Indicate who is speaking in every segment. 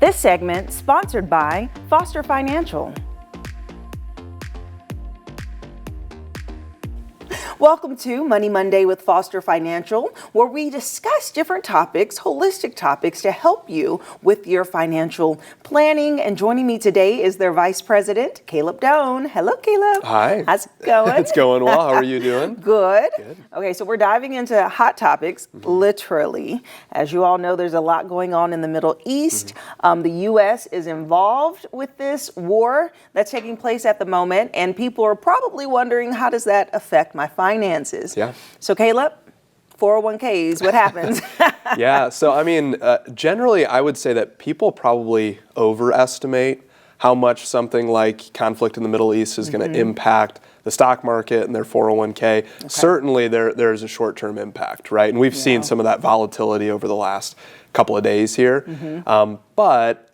Speaker 1: This segment sponsored by Foster Financial. Welcome to Money Monday with Foster Financial, where we discuss different topics, holistic topics, to help you with your financial planning. And joining me today is their Vice President, Caleb Doane. Hello, Caleb.
Speaker 2: Hi.
Speaker 1: How's it going?
Speaker 2: It's going well. How are you doing?
Speaker 1: Good. Okay, so we're diving into hot topics, literally. As you all know, there's a lot going on in the Middle East. The U.S. is involved with this war that's taking place at the moment, and people are probably wondering, how does that affect my finances?
Speaker 2: Yeah.
Speaker 1: So Caleb, 401ks, what happens?
Speaker 2: Yeah, so I mean, generally I would say that people probably overestimate how much something like conflict in the Middle East is going to impact the stock market and their 401k. Okay. Certainly there's a short-term impact, right? And we've seen some of that volatility over the last couple of days here. But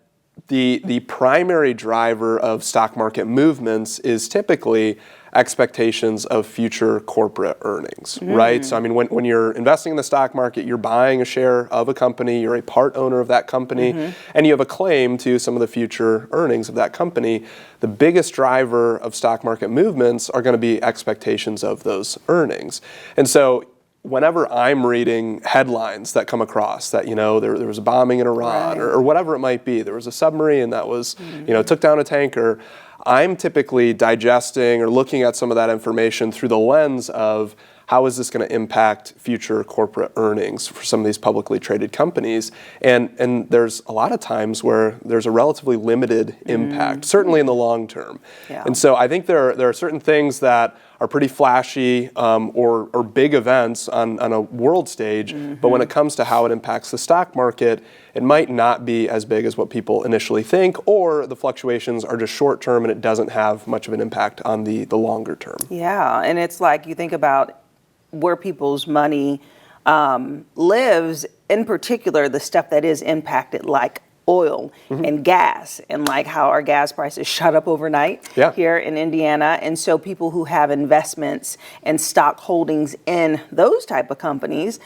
Speaker 2: the primary driver of stock market movements is typically expectations of future corporate earnings, right? So I mean, when you're investing in the stock market, you're buying a share of a company, you're a part owner of that company, and you have a claim to some of the future earnings of that company. The biggest driver of stock market movements are going to be expectations of those earnings. And so whenever I'm reading headlines that come across that, you know, there was a bombing in Iran or whatever it might be, there was a submarine that was, you know, took down a tanker, I'm typically digesting or looking at some of that information through the lens of how is this going to impact future corporate earnings for some of these publicly traded companies. And there's a lot of times where there's a relatively limited impact, certainly in the long term. And so I think there are certain things that are pretty flashy or big events on a world stage, but when it comes to how it impacts the stock market, it might not be as big as what people initially think, or the fluctuations are just short term and it doesn't have much of an impact on the longer term. Yeah,
Speaker 1: and it's like you think about where people's money lives, in particular the stuff that is impacted, like oil and gas, and like how our gas prices shot up overnight here in Indiana. And so people who have investments and stock holdings in those type of companies,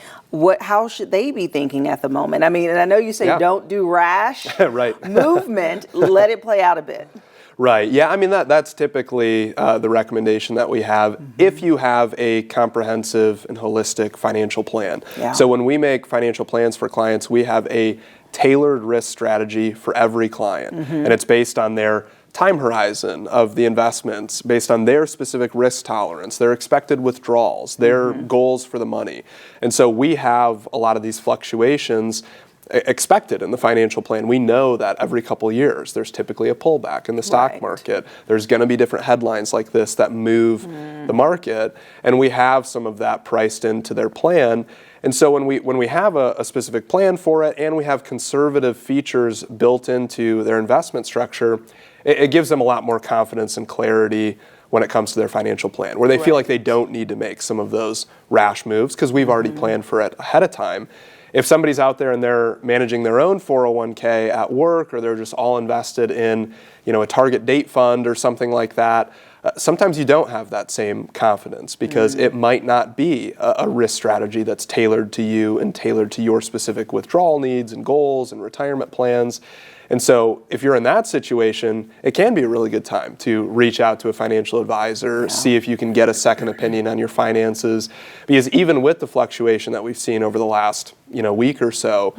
Speaker 1: how should they be thinking at the moment? I mean, and I know you say don't do rash movement, let it play out a bit.
Speaker 2: Right. Yeah. I mean, that's typically the recommendation that we have if you have a comprehensive and holistic financial plan. So when we make financial plans for clients, we have a tailored risk strategy for every client. And it's based on their time horizon of the investments, based on their specific risk tolerance, their expected withdrawals, their goals for the money. And so we have a lot of these fluctuations expected in the financial plan. We know that every couple of years there's typically a pullback in the stock market. There's going to be different headlines like this that move the market, and we have some of that priced into their plan. And so when we have a specific plan for it and we have conservative features built into their investment structure, it gives them a lot more confidence and clarity when it comes to their financial plan, where they feel like they don't need to make some of those rash moves because we've already planned for it ahead of time. If somebody's out there and they're managing their own 401k at work, or they're just all invested in, you know, a target date fund or something like that, sometimes you don't have that same confidence because it might not be a risk strategy that's tailored to you and tailored to your specific withdrawal needs and goals and retirement plans. And so if you're in that situation, it can be a really good time to reach out to a financial advisor, see if you can get a second opinion on your finances. Because even with the fluctuation that we've seen over the last, week or so,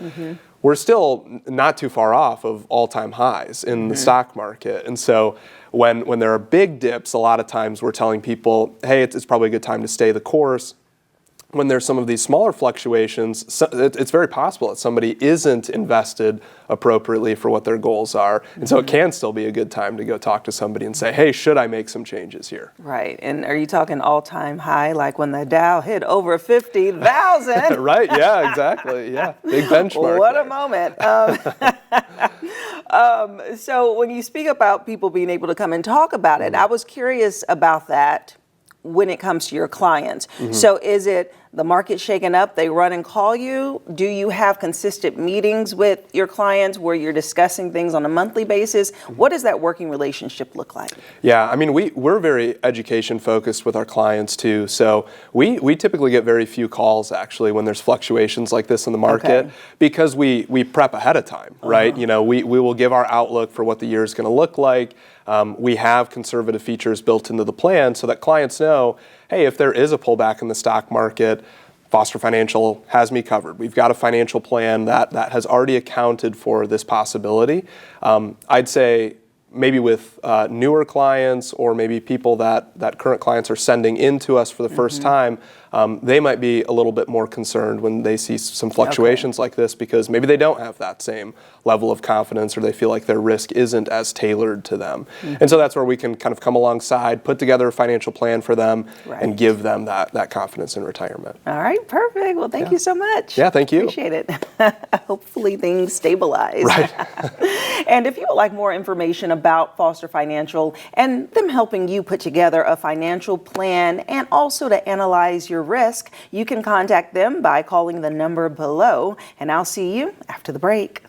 Speaker 2: we're still not too far off of all-time highs in the stock market. And so when there are big dips, a lot of times we're telling people, hey, it's probably a good time to stay the course. When there's some of these smaller fluctuations, it's very possible that somebody isn't invested appropriately for what their goals are. And so it can still be a good time to go talk to somebody and say, hey, should I make some changes here?
Speaker 1: Right. And are you talking all-time high, like when the Dow hit over 50,000?
Speaker 2: Right. Yeah, exactly. Yeah. Big benchmark.
Speaker 1: What a moment. So when you speak about people being able to come and talk about it, I was curious about that when it comes to your clients. So is it the market's shaken up, they run and call you. Do you have consistent meetings with your clients where you're discussing things on a monthly basis? What does that working relationship look like?
Speaker 2: Yeah, I mean, we're very education focused with our clients too. So we typically get very few calls actually when there's fluctuations like this in the market, because we prep ahead of time, right? You know, we will give our outlook for what the year is going to look like. We have conservative features built into the plan so that clients know, hey, if there is a pullback in the stock market, Foster Financial has me covered. We've got a financial plan that has already accounted for this possibility. I'd say maybe with newer clients, or maybe people that current clients are sending in to us for the first time, they might be a little bit more concerned when they see some fluctuations like this, because maybe they don't have that same level of confidence, or they feel like their risk isn't as tailored to them. And so that's where we can kind of come alongside, put together a financial plan for them, and give them that confidence in retirement.
Speaker 1: All right, perfect. Well, thank you so much.
Speaker 2: Yeah, thank you.
Speaker 1: Appreciate it. Hopefully things stabilize.
Speaker 2: Right.
Speaker 1: And if you would like more information about Foster Financial and them helping you put together a financial plan and also to analyze your risk, you can contact them by calling the number below, and I'll see you after the break.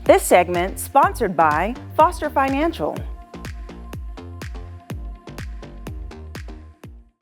Speaker 1: This segment sponsored by Foster Financial.